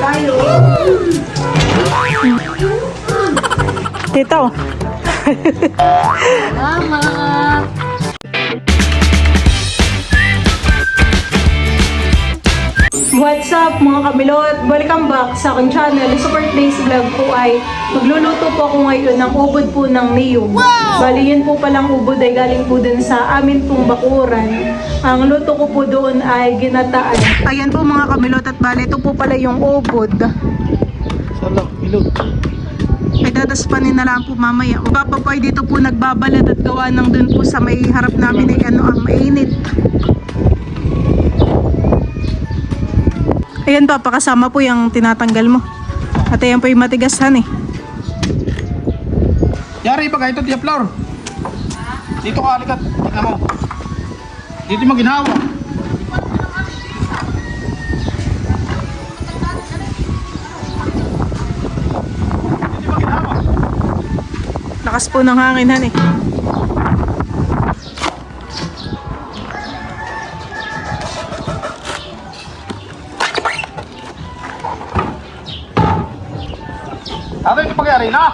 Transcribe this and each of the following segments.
tayo. Tito. Mama! What's up mga kamilot? Welcome back sa aking channel. Sa birthday's vlog po ay magluluto po ako ngayon ng ubod po ng niyog. Bali yun po palang ubod ay galing po dun sa amin pong bakuran. Ang luto ko po doon ay ginataan. Ayan po mga kamilot at bali ito po pala yung ubod. Salak, milot. Ay dadaspanin na lang po mamaya. O papa po ay dito po nagbabalad at gawa ng dun po sa may harap namin ay mainit. Ayan pa, pakasama po yung tinatanggal mo. At ayan po yung matigasan eh. Yari ba ito, Tia Flor? Dito ka alikat. Tingnan mo. Dito mo ginawa. Dito mo ginawa. Lakas po ng hangin han eh. Ano ito pagyari na?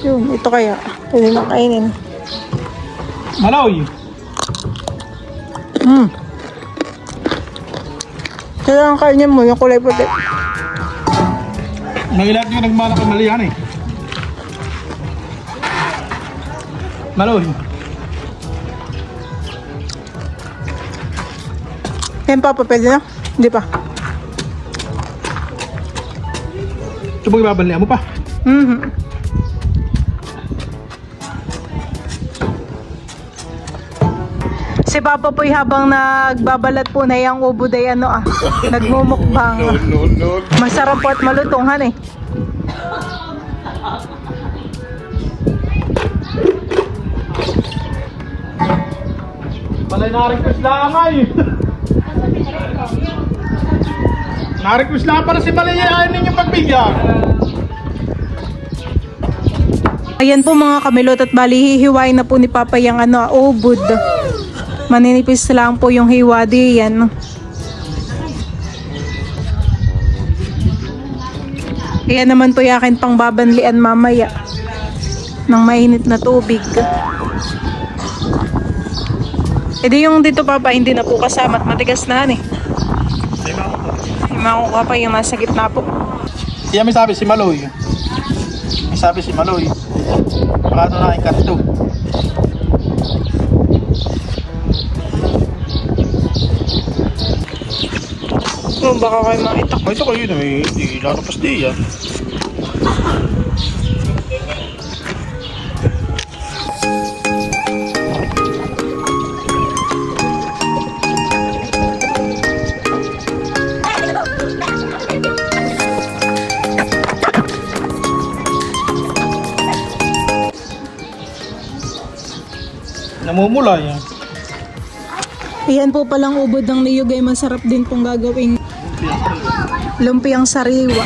Yun, ito kaya. Pwede nang kainin. Maloy. Kailangan kainin mo yung kulay puti. Nagilat yung nagmana kay Malihan eh. Maloy. Yan pa, pwede na? Hindi pa. Ito ba ibabalian mo pa? Si Papa po'y habang nagbabalat po na yung ubod ay nagmumukbang. No. Masarap po at malutunghan eh. Balay na-request lang ay. Na-request lang para si Balay ayaw ninyo pagbigyan. Ayan po mga kamilot at bali hihiwain na po ni Papa yung ubod. Maninipis lang po yung hiwa diyan. Ayan naman po yung akin pang babanlian mamaya ng mainit na tubig. E di yung dito Papa hindi na po kasama at matigas na eh. Yung mga kuha pa yung nasa gitna po. Siya may sabi si Maloy. May sabi si Maloy. Baka ito na ikat ito. Baka kayo makita. Ito kayo na may lalapas di yan. Namumula yan. Ayan po palang ubod ng niyog ay masarap din pong gagawing lumpiang sariwa.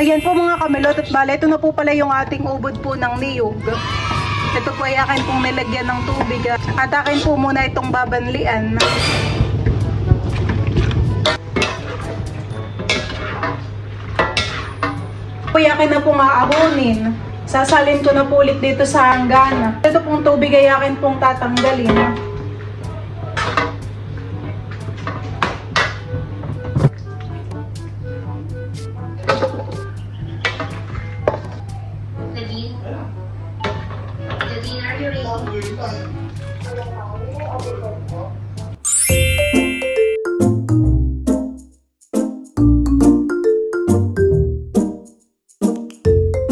Ayan po mga kamilot at bale, ito na po pala yung ating ubod po ng niyog. Ito po ay akin pong nilagyan ng tubig. At akin po muna itong babanlian. Po ay akin na pong aahonin. Sasalin ko na po ulit dito sa hanggana. Ito pong tubig ay akin pong tatanggalin. Nadine? Nadine, are you ready?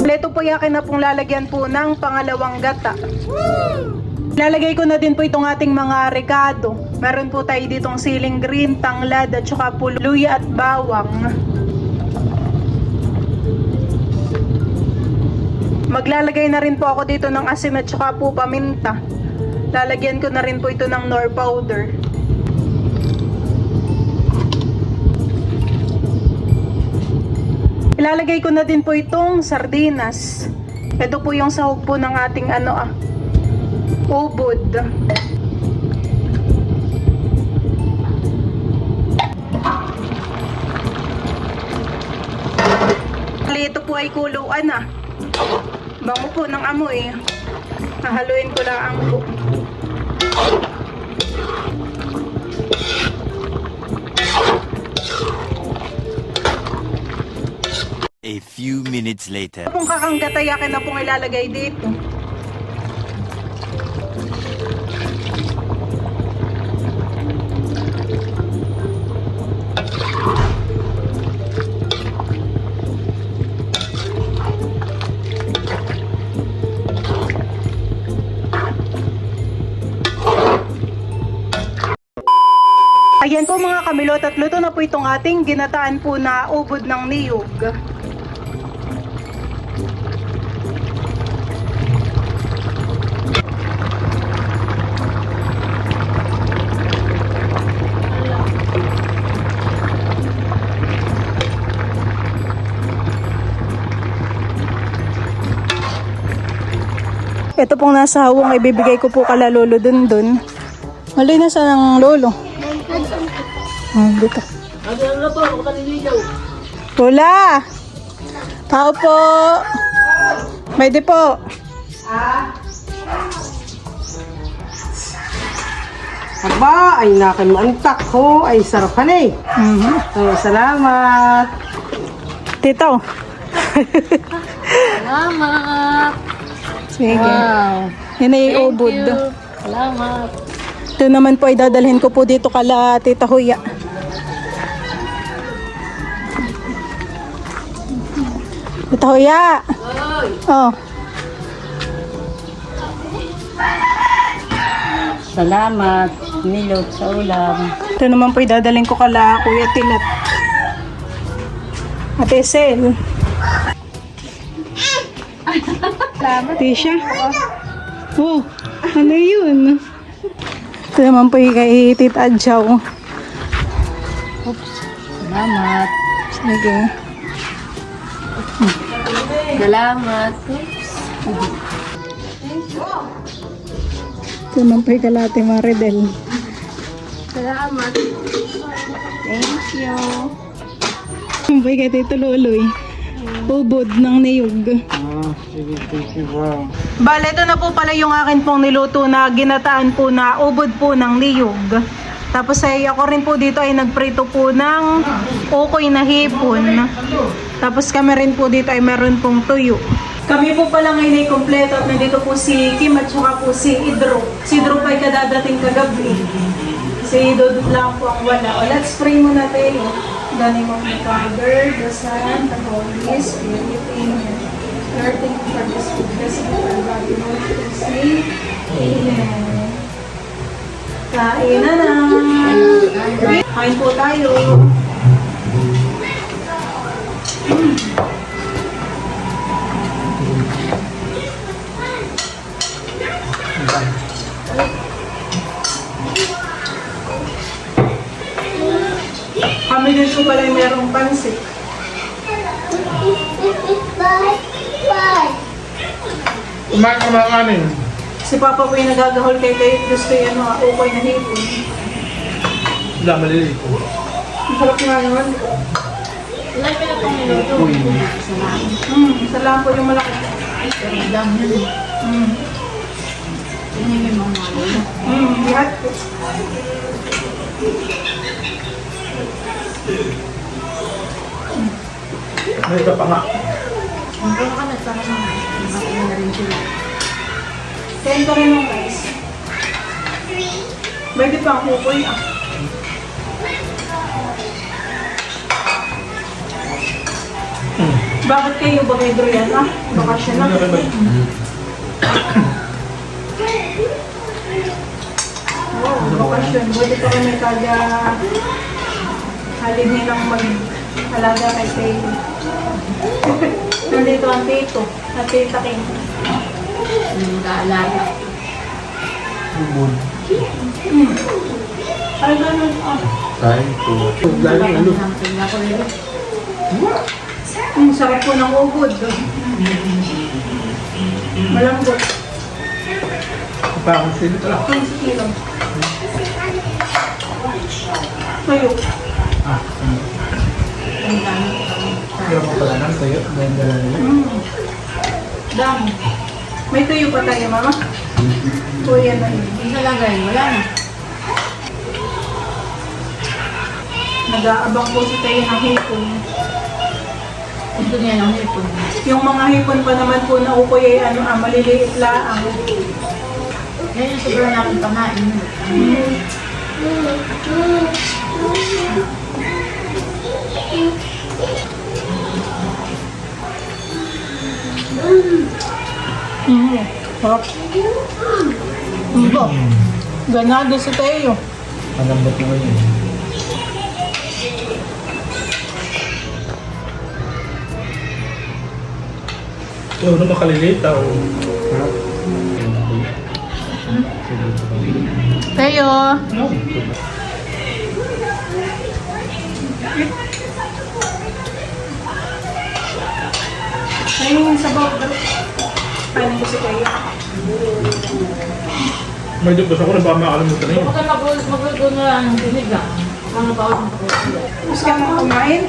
Ito po yakin na pong lalagyan po ng pangalawang gata. Lalagay ko na din po itong ating mga rekado. Meron po tayo ditong siling green, tanglad, at saka po luya at bawang. Maglalagay na rin po ako dito ng asin at saka po paminta. Lalagyan ko na rin po ito ng nor powder. Ilalagay ko na din po itong sardinas. Ito po yung sahog po ng ating ubod. Ito po ay kuluan na. Bango po ng amoy. Nahaluin ko lang po. A few minutes later. Ito pong kakanggatayakin na pong ilalagay dito. Ayan po mga kamilot, at luto na po itong ating ginataan po na ubod ng niyog. Ito pong nasa hawang ibibigay ko po kala lolo dun. Mali na sa ng lolo. Dito. Lola! Tao po! Pwede po. Aba, ay nakimantak ko. Ay, sarap ka na eh. Ay, salamat. Tito. Salamat! Sige. Wow! Yan ay ubod. Salamat! Ito naman po ay dadalhin ko po dito kala Tita Huya. Tita Huya! Oh. Salamat. Nilot sa ulam. Ito naman po ay dadalhin ko kala Kuya Tilat. Ate Sel. Tisha. Oh, ano yun? Ito naman po ay kay Tita Adjaw. Salamat. Sige. Salamat! Ito naman po ay kalate Maridel. Salamat! Thank you! Ito po ay kay Tito Loloy. Ubod ng niyog. Bale, ito na po pala yung akin pong niluto na ginataan po na ubod po ng niyog. Tapos ay ako rin po dito ay nagprito po ng ukoy na hipon. Tapos kami rin po dito ay meron pong tuyo. Kami po pala ngayon ay kompleto at nandito po si Kim at saka po si Idro. Si Idro pa ay kadadating kagabi. Si Dodot lang po ang wala. O, let's pray muna tayo. Dani mo the Father, the Son, the Holy Spirit. Amen. Lord, thank you for this food. Blessed be our God. In all things name. Amen. Kain na na. Kain po tayo. Kami din po pala merong pansit. Kumain ka ng kanin. Si Papa po yung nagagahol kay gusto yung ukoy na hipon. Wala maliliit. Ang sarap nga naman. Ilan ka na pang niluto? Isa lang po yung malaki. Pero dami yun eh. Yan yung may mga malo. Lahat po. May iba pa nga. Ang pala ka nagsama na. Nakakita na rin sila. Sento rin yung rice. Pwede pa ang kukoy ah. Bakit kayo bakedro yan ah? Bakasyon na. Wow, bakasyon. Buti pa kami kada halin nilang mag-alaga kay Tayo. Nandito ang tito at tita King. Nag-aalaga. Ay, ganun ah. Kain po. Dahil ano? Tingnan ko rin. Sarap po ng ubod. Malambot. Parang sili pala. 20 kilo. Tuyo. Pero mo pala nang tayo. Dahil dala nila. Dami. May tuyo pa tayo, mama? Tuyo na yun. Isa lang ganyan, wala na. Nag-aabang po si tayo ng hipon. Gusto niya ng hipon. Yung mga hipon pa naman po na ukoy ay maliliit laang. Yan yung sobrang namin pamain. Sarap. Ganado si tayo. Malambot mo yun. Ito, ano makaliliit o? Tayo. Ayun yung sabaw. Paano ko si tayo? May dugos ako na baka makalimutan na yun. Huwag ka magluto na lang ng sinigang. Mga bawat ng pagkakas. Gusto ka mo kumain?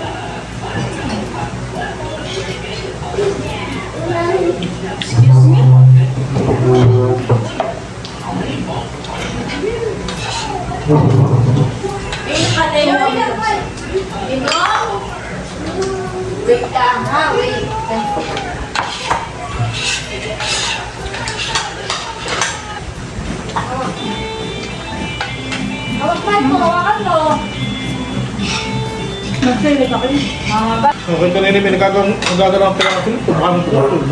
Excuse me? Wait lang ha, wait. Hawakan mo, hawakan mo. Nag-select ako yun. Mga ba? Okay, kanina may nagagalaw ang pera natin. Pumakang tutulog.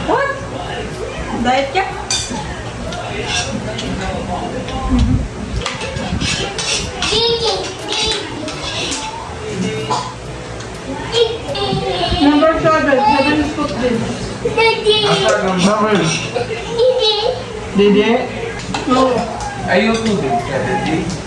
What? Diet ka? Number 7 is cooked din. Bakit? Dede? Oo. Ayaw po din, 70.